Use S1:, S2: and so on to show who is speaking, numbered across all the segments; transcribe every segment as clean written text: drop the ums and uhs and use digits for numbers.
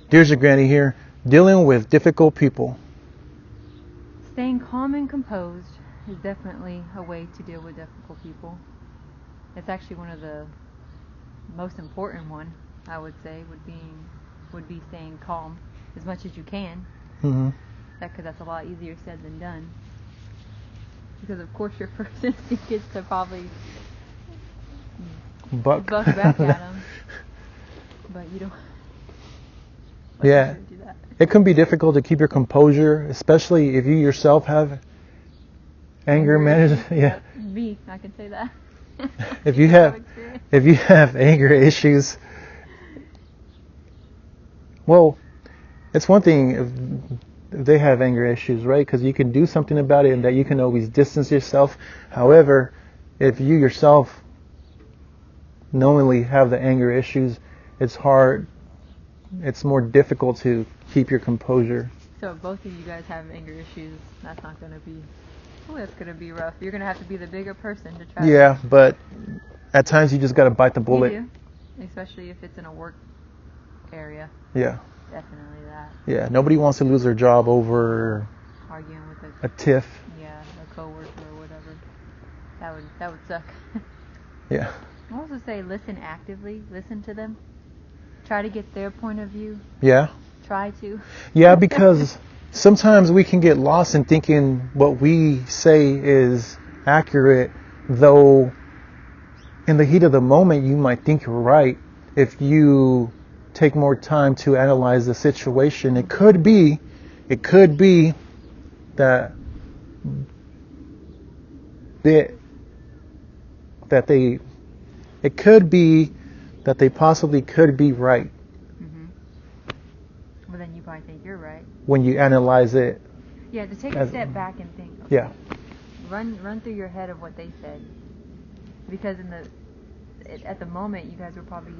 S1: Dear Granny here, dealing with difficult people.
S2: Staying calm and composed is definitely a way to deal with difficult people. It's actually one of the most important one, I would say, would be staying calm as much as you can.
S1: Mm-hmm.
S2: Because that's a lot easier said than done. Because of course your first instinct is to probably buck back at them, but you don't.
S1: Yeah,
S2: do that.
S1: It can be difficult to keep your composure, especially if you yourself have anger management. Yeah,
S2: me, I can say that.
S1: If you have anger issues, well, it's one thing if they have anger issues, right? Because you can do something about it, and that you can always distance yourself. However, if you yourself knowingly have the anger issues, it's hard. It's more difficult to keep your composure.
S2: So if both of you guys have anger issues, that's not going to be... Oh, that's going to be rough. You're going to have to be the bigger person to try.
S1: Yeah, but at times you just got to bite the bullet.
S2: You do, especially if it's in a work area.
S1: Yeah.
S2: Definitely that.
S1: Yeah, nobody wants to lose their job over
S2: arguing with
S1: a tiff.
S2: Yeah, a coworker or whatever. That would suck.
S1: Yeah.
S2: I also say listen actively. Listen to them. Try to get their point of view.
S1: Yeah.
S2: Try to.
S1: Yeah, because sometimes we can get lost in thinking what we say is accurate, though in the heat of the moment you might think you're right. If you take more time to analyze the situation, it could be that they possibly could be right.
S2: Mm-hmm. Well, then you probably think you're right.
S1: When you analyze it.
S2: Yeah, to take a step back and think. Okay,
S1: yeah.
S2: Run through your head of what they said, because at the moment you guys were probably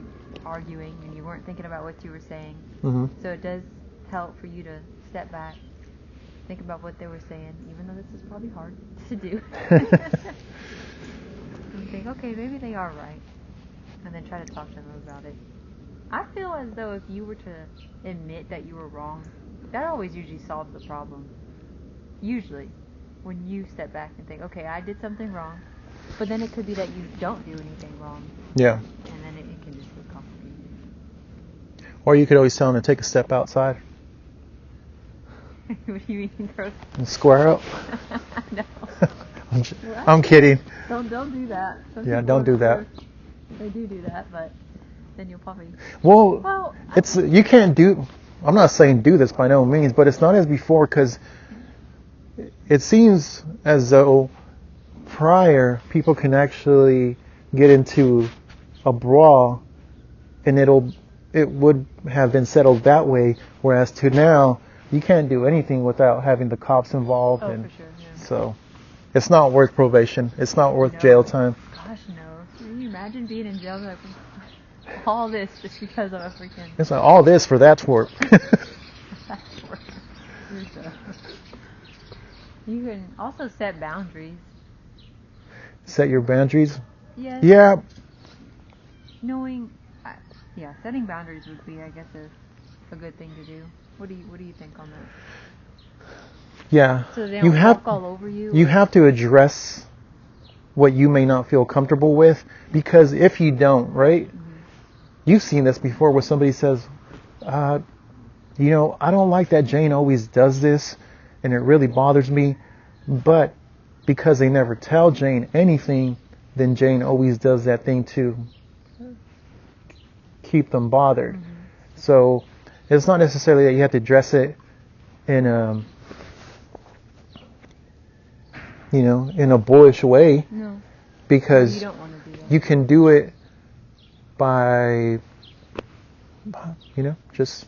S2: arguing and you weren't thinking about what you were saying.
S1: Mm-hmm.
S2: So it does help for you to step back, think about what they were saying, even though this is probably hard to do. And think, okay, maybe they are right. And then try to talk to them about it. I feel as though if you were to admit that you were wrong, that always usually solves the problem. Usually. When you step back and think, okay, I did something wrong. But then it could be that you don't do anything wrong.
S1: Yeah.
S2: And then it can just get complicated.
S1: Or you could always tell them to take a step outside.
S2: What do you mean, gross?
S1: And square up.
S2: No.
S1: I'm kidding.
S2: Don't do that.
S1: Yeah, don't do that.
S2: They do that, but then you'll probably...
S1: Well you can't do... I'm not saying do this by no means, but it's not as before, because it seems as though prior people can actually get into a brawl and it would have been settled that way, whereas to now you can't do anything without having the cops involved.
S2: Oh, for sure, yeah.
S1: So it's not worth probation. It's not worth jail time.
S2: Gosh, no. Can you imagine being in jail like all this just because of a freaking...
S1: It's like all this for that twerp.
S2: You can also set boundaries.
S1: Set your boundaries?
S2: Yes.
S1: Yeah.
S2: Setting boundaries would be, I guess, a good thing to do. What do you think on that?
S1: Yeah.
S2: So they don't walk all over you?
S1: You have to address what you may not feel comfortable with, because if you don't, right? Mm-hmm. You've seen this before where somebody says, I don't like that Jane always does this, and it really bothers me, but because they never tell Jane anything, then Jane always does that thing to keep them bothered. Mm-hmm. So it's not necessarily that you have to address it in a boyish way.
S2: No.
S1: Because
S2: you don't want to do that.
S1: You can do it by, just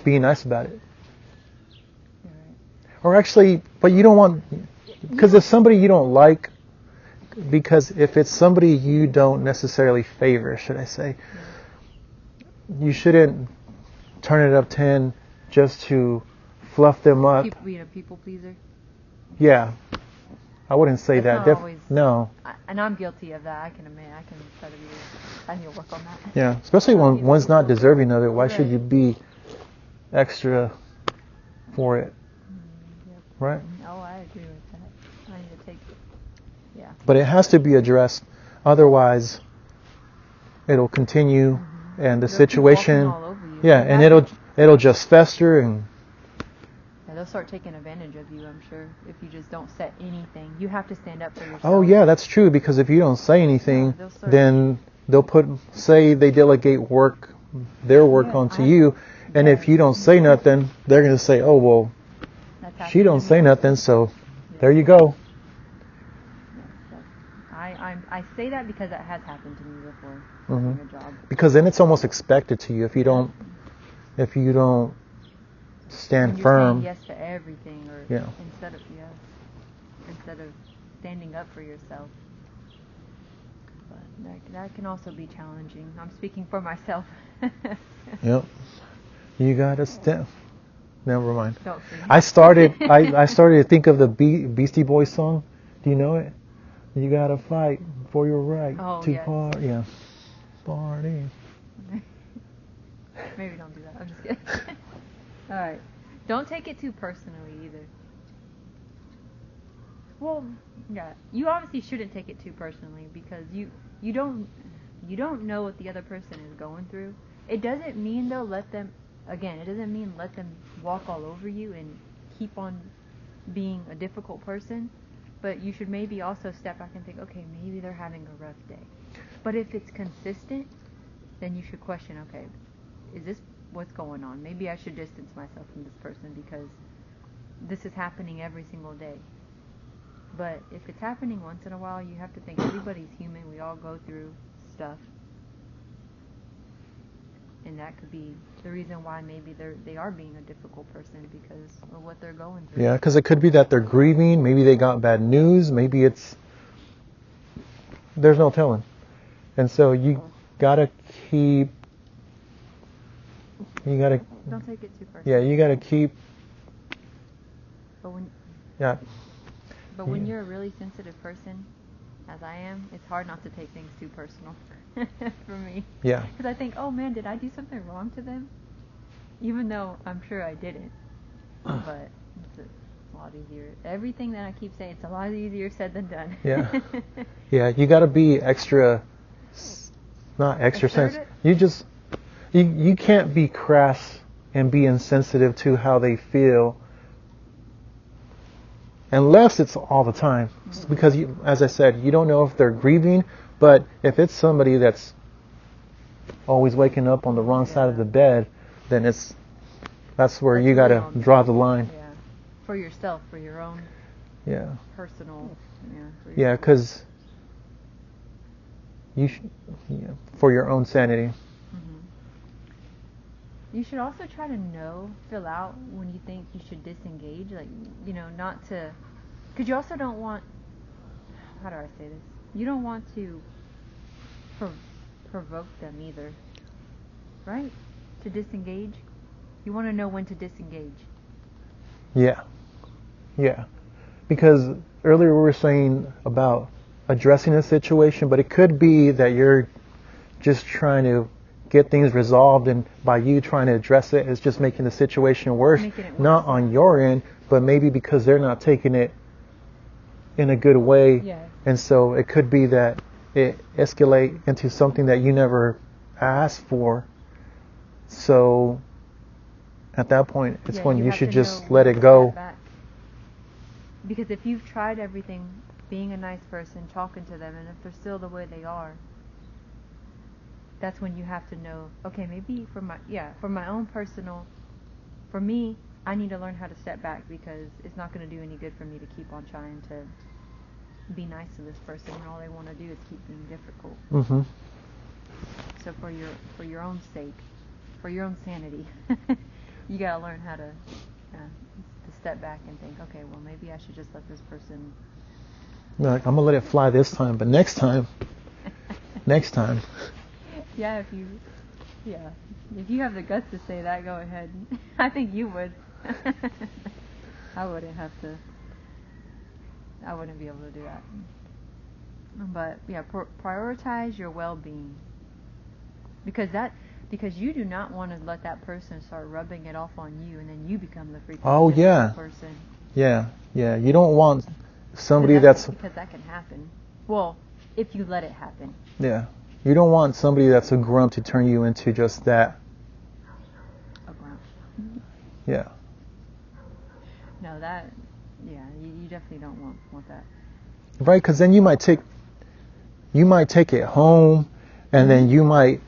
S1: being nice about it.
S2: You're right.
S1: Or actually, but you don't want, because if somebody you don't like, because if it's somebody you don't necessarily favor, should I say, you shouldn't turn it up 10 just to fluff them up.
S2: Being a people pleaser?
S1: Yeah. I wouldn't say
S2: That's
S1: that.
S2: not always,
S1: No.
S2: And I'm guilty of that. I can admit. I can try to be. I need to work on that.
S1: Yeah, especially when one's not deserving of it. Why should
S2: Right.
S1: you be extra for it?
S2: Yep.
S1: Right?
S2: Oh, I agree with that. I need to take. Yeah.
S1: But it has to be addressed. Otherwise, it'll continue, and the
S2: They'll keep
S1: situation.
S2: walking all over you.
S1: Yeah, and it'll just fester, and
S2: Yeah, they'll start taking advantage of you, I'm sure, if you just don't set anything. You have to stand up for yourself.
S1: oh yeah, that's true. Because if you don't say anything,
S2: they'll start-
S1: then they'll say they delegate their work onto you, and if you don't say nothing, they're gonna say, oh well,
S2: That's happened
S1: she don't
S2: to
S1: say
S2: me.
S1: nothing, so there you go.
S2: I say that because that has happened to me before.
S1: Mhm.
S2: Doing a job.
S1: Because then it's almost expected to you if you don't stand
S2: When you're
S1: firm.
S2: saying yes to everything, or
S1: Yeah.
S2: instead of standing up for yourself. But that can also be challenging. I'm speaking for myself.
S1: Yep. You gotta stand. Never mind.
S2: Don't sing.
S1: I started to think of the Beastie Boys song. Do you know it? You gotta fight for your right to
S2: yes.
S1: party. Yeah. Party.
S2: Maybe don't do that. I'm just kidding. All right. Don't take it too personally either. Well, yeah. You obviously shouldn't take it too personally because you don't know what the other person is going through. It doesn't mean though let them walk all over you and keep on being a difficult person. But you should maybe also step back and think, okay, maybe they're having a rough day. But if it's consistent, then you should question, okay, is this what's going on? Maybe I should distance myself from this person because this is happening every single day. But if it's happening once in a while, you have to think everybody's human. We all go through stuff. And that could be the reason why maybe they are being a difficult person because of what they're going through.
S1: Yeah, because it could be that they're grieving. Maybe they got bad news. Maybe there's no telling. And so you gotta don't
S2: take it too personal.
S1: Yeah, you gotta keep.
S2: But when
S1: Yeah.
S2: But when you're a really sensitive person, as I am, it's hard not to take things too personal for me.
S1: Yeah.
S2: Because I think, oh man, did I do something wrong to them? Even though I'm sure I didn't. But it's a lot easier. Everything that I keep saying, it's a lot easier said than done.
S1: Yeah. Yeah, you gotta be not extra sensitive. You can't be crass and be insensitive to how they feel unless it's all the time. Because, as I said, you don't know if they're grieving, but if it's somebody that's always waking up on the wrong side of the bed, then that's where you got to draw the line.
S2: Yeah. For yourself, for your own personal.
S1: Yeah, because for your own sanity.
S2: You should also try to fill out when you think you should disengage, not to, because you also don't want, how do I say this? You don't want to provoke them either, right? To disengage. You want to know when to disengage. Yeah.
S1: Because earlier we were saying about addressing a situation, but it could be that you're just trying to get things resolved, and by you trying to address it, it's just making the situation worse. Not on your end, but maybe because they're not taking it in a good way.
S2: Yes.
S1: And so it could be that it escalate into something that you never asked for. So at that point, it's when you should just let it go.
S2: Because if you've tried everything, being a nice person, talking to them, and if they're still the way they are, that's when you have to know, okay, maybe for my own personal, for me, I need to learn how to step back because it's not going to do any good for me to keep on trying to be nice to this person when all they want to do is keep being difficult.
S1: Mm-hmm.
S2: So for your own sake, for your own sanity, you got to learn how to step back and think, okay, well, maybe I should just let this person.
S1: Like, I'm gonna let it fly this time, but next time.
S2: Yeah, if you have the guts to say that, go ahead. I think you would. I wouldn't have to. I wouldn't be able to do that. But yeah, prioritize your well-being, because you do not want to let that person start rubbing it off on you, and then you become the freaking person.
S1: Yeah. You don't want somebody that's
S2: because that can happen. Well, if you let it happen.
S1: Yeah. You don't want somebody that's a grump to turn you into just that.
S2: A grump.
S1: Yeah.
S2: No, that. Yeah, you definitely don't want that.
S1: Right, because then you might take it home, and then you might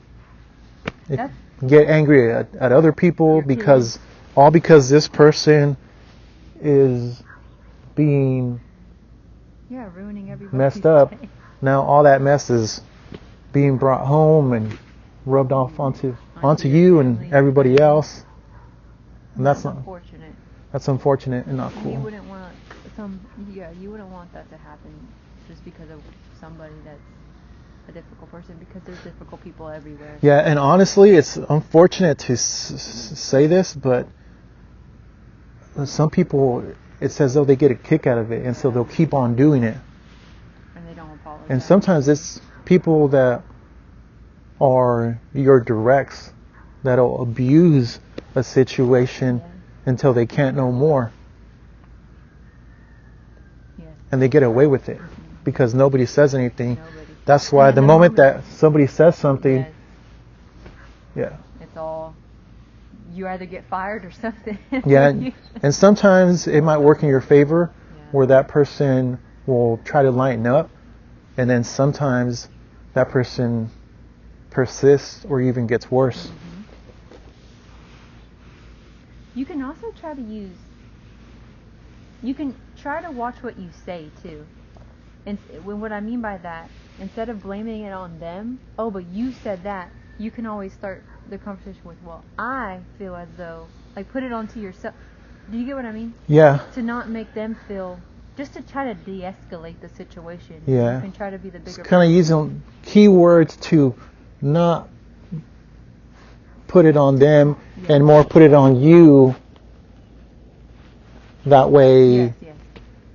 S1: get angry at other people because this person is being
S2: ruining everybody's
S1: messed up.
S2: day.
S1: Now all that mess is being brought home and rubbed off onto you and everybody else, and that's
S2: unfortunate.
S1: That's unfortunate and not cool.
S2: You wouldn't want you wouldn't want that to happen just because of somebody that's a difficult person, because there's difficult people everywhere.
S1: Yeah, and honestly, it's unfortunate to say this, but some people, it's as though they get a kick out of it, and so they'll keep on doing it.
S2: And they don't apologize.
S1: And sometimes it's people that are your directs that'll abuse a situation until they can't no more. And they get away with it because nobody says anything. That's why the moment that somebody says something,
S2: it's all, you either get fired or something.
S1: And sometimes it might work in your favor, where that person will try to lighten up, and then sometimes that person persists or even gets worse.
S2: You can also try to watch what you say too. And what I mean by that, instead of blaming it on them, but you said that, you can always start the conversation with, well, I feel as though, like, put it onto yourself. Do you get what I mean?
S1: Yeah.
S2: To not make them feel, just to try to de-escalate the situation.
S1: Yeah.
S2: You can try to be the bigger person.
S1: Kind of using keywords to not put it on them and more put it on you. That way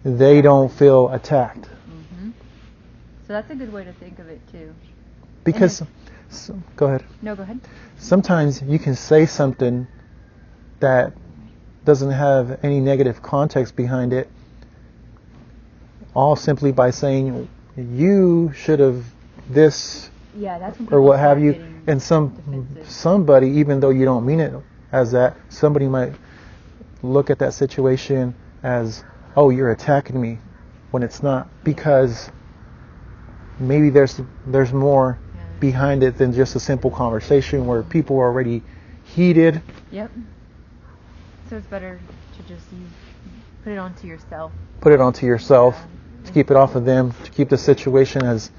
S1: they don't feel attacked.
S2: So that's a good way to think of it too.
S1: Because, go ahead.
S2: No, go ahead.
S1: Sometimes you can say something that doesn't have any negative context behind it, all simply by saying, you should have this,
S2: that's when
S1: or what have you. And somebody, even though you don't mean it as that, somebody might look at that situation as, oh, you're attacking me, when it's not, because maybe there's more behind it than just a simple conversation where people are already heated.
S2: Yep. So it's better to just put it onto yourself.
S1: Put it onto yourself, to keep it off of them, to keep the situation as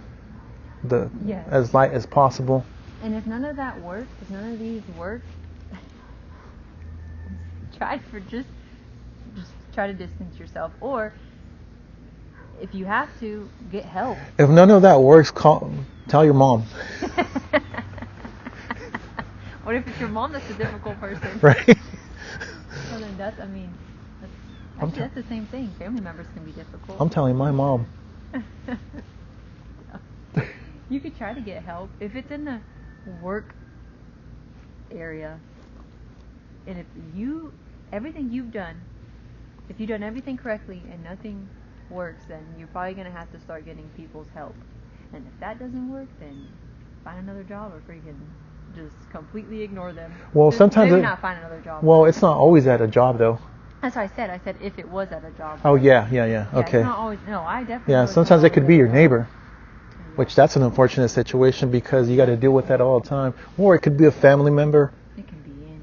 S1: light as possible.
S2: And if none of that works, if none of these work, just try to distance yourself, or if you have to, get help.
S1: If none of that works, tell your mom.
S2: What if it's your mom that's a difficult person?
S1: Right.
S2: Well, then that's the same thing. Family members can be difficult.
S1: I'm telling my mom.
S2: You could try to get help if it's in the work area, and if everything you've done, if you've done everything correctly and nothing works, then you're probably going to have to start getting people's help. And if that doesn't work, then find another job, or freaking just completely ignore them.
S1: Well, sometimes
S2: maybe not find another job.
S1: Well, it's not always at a job, though.
S2: That's what I said. I said if it was at a job.
S1: Oh, yeah. Okay.
S2: It's not always, no, I definitely.
S1: Yeah, sometimes it could be your neighbor, which that's an unfortunate situation because you got to deal with that all the time. Or it could be a family member.
S2: It can be any.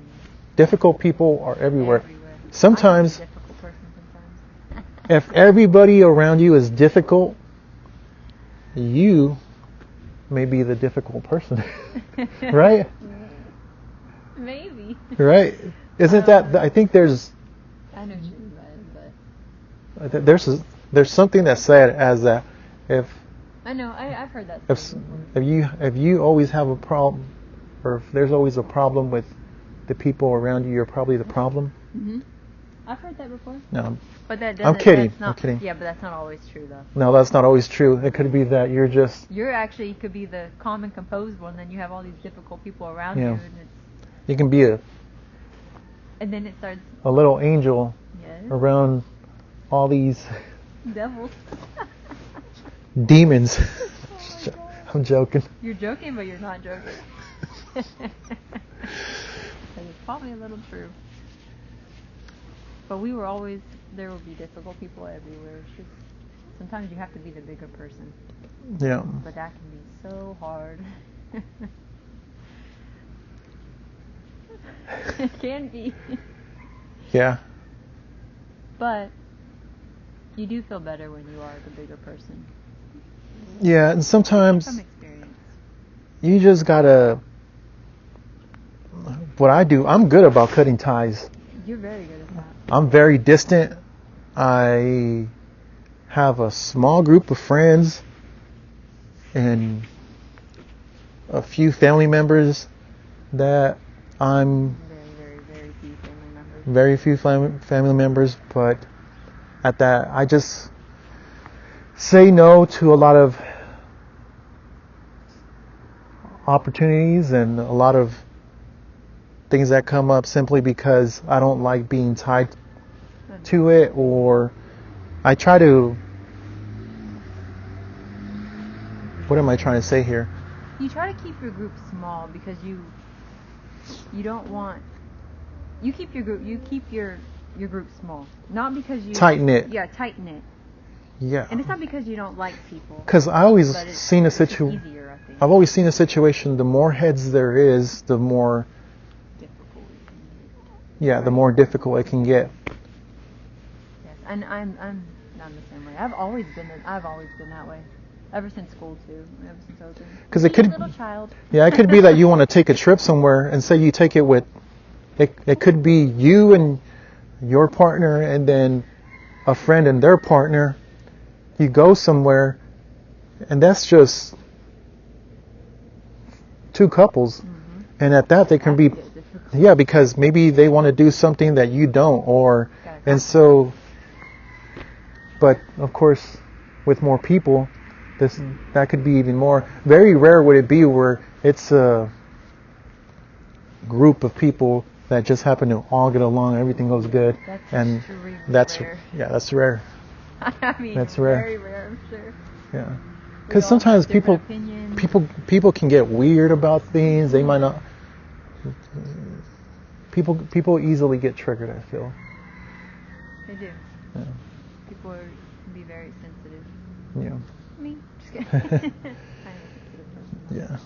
S1: Difficult people are everywhere. Sometimes,
S2: I'm a difficult person sometimes.
S1: if everybody around you is difficult, you may be the difficult person. Right?
S2: Maybe.
S1: Right? Isn't that, I think there's...
S2: I know what you mean, but...
S1: There's something that's said as that if...
S2: I know, I've heard that.
S1: If you always have a problem, or if there's always a problem with the people around you, you're probably the problem.
S2: I've heard that before.
S1: No,
S2: But that doesn't.
S1: I'm kidding.
S2: That's not,
S1: I'm kidding.
S2: Yeah, but that's not always true though.
S1: No, that's not always true. It could be that you're just.
S2: You're actually could be the calm and composed one, then you have all these difficult people around
S1: Yeah.
S2: you, and
S1: You can be
S2: and then it starts.
S1: a little angel
S2: Yes.
S1: around all these
S2: Devils.
S1: demons.
S2: Oh my God.
S1: I'm joking.
S2: You're joking, but you're not joking. That is probably a little true. But we were always, there will be difficult people everywhere. It's just, sometimes you have to be the bigger person.
S1: Yeah.
S2: But that can be so hard. It can be.
S1: Yeah.
S2: But you do feel better when you are the bigger person.
S1: Yeah, and sometimes
S2: From experience.
S1: you just gotta. What I do, I'm good about cutting ties.
S2: You're very good at that.
S1: I'm very distant. I have a small group of friends and a few family members that I'm
S2: Very few family members.
S1: very few family members, but at that I just say no to a lot of opportunities and a lot of things that come up simply because I don't like being tied to it, or I try to, what am I trying to say here?
S2: You try to keep your group small because you don't want, you keep your group small, not because you
S1: Tight knit.
S2: Yeah, tight knit.
S1: Yeah.
S2: And it's not because you don't like people.
S1: Because I always
S2: But it's
S1: seen a
S2: just
S1: situation.
S2: easier, I think.
S1: I've always seen a situation. The more heads there is, the more
S2: Difficult.
S1: the more difficult it can get.
S2: Yes, and I'm the same way. I've always been that way. Ever since school too. Ever since I was
S1: 'Cause it
S2: a
S1: could-
S2: little child.
S1: Yeah, it could be that you want to take a trip somewhere, and say you take it with. It could be you and your partner, and then a friend and their partner. You go somewhere, and that's just two couples, and at that they can be.
S2: That's difficult.
S1: Yeah, because maybe they want to do something that you don't, or and so. But of course, with more people, that could be even more. Very rare would it be where it's a group of people that just happen to all get along, everything goes good,
S2: That's
S1: and
S2: extremely
S1: that's
S2: rare.
S1: that's rare.
S2: I mean,
S1: That's rare.
S2: very rare, I'm sure.
S1: Yeah,
S2: We
S1: because
S2: all
S1: sometimes
S2: have different opinions.
S1: people can get weird about things. They might not. People easily get triggered, I feel.
S2: They do.
S1: Yeah.
S2: People can be very sensitive.
S1: Yeah.
S2: Me, just kidding. I'm a sensitive person.
S1: Yeah.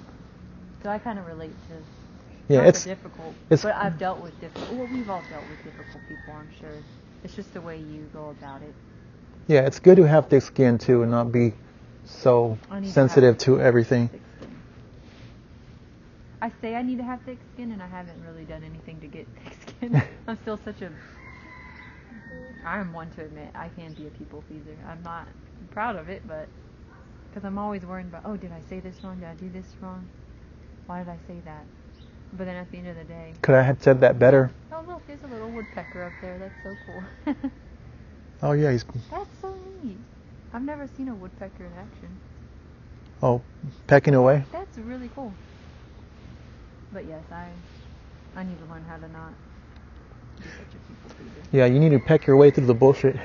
S2: So I kind of relate to.
S1: Yeah,
S2: not
S1: it's
S2: the difficult.
S1: it's-
S2: But I've dealt with difficult. Well, we've all dealt with difficult people, I'm sure. It's just the way you go about it.
S1: yeah, it's good to have thick skin too, and not be so
S2: I need to
S1: sensitive
S2: have
S1: to everything.
S2: Thick skin. I say I need to have thick skin, and I haven't really done anything to get thick skin. I'm still I'm one to admit I can be a people pleaser. I'm not proud of it, but because I'm always worried about, oh, did I say this wrong? Did I do this wrong? Why did I say that? But then at the end of the day,
S1: Could I have said that better?
S2: oh look, there's a little woodpecker up there. That's so cool.
S1: Oh yeah, he's
S2: That's so neat. I've never seen a woodpecker in action.
S1: pecking away.
S2: That's really cool. But yes, I need to learn how to not be such a people pleaser.
S1: Yeah, you need to peck your way through the bullshit.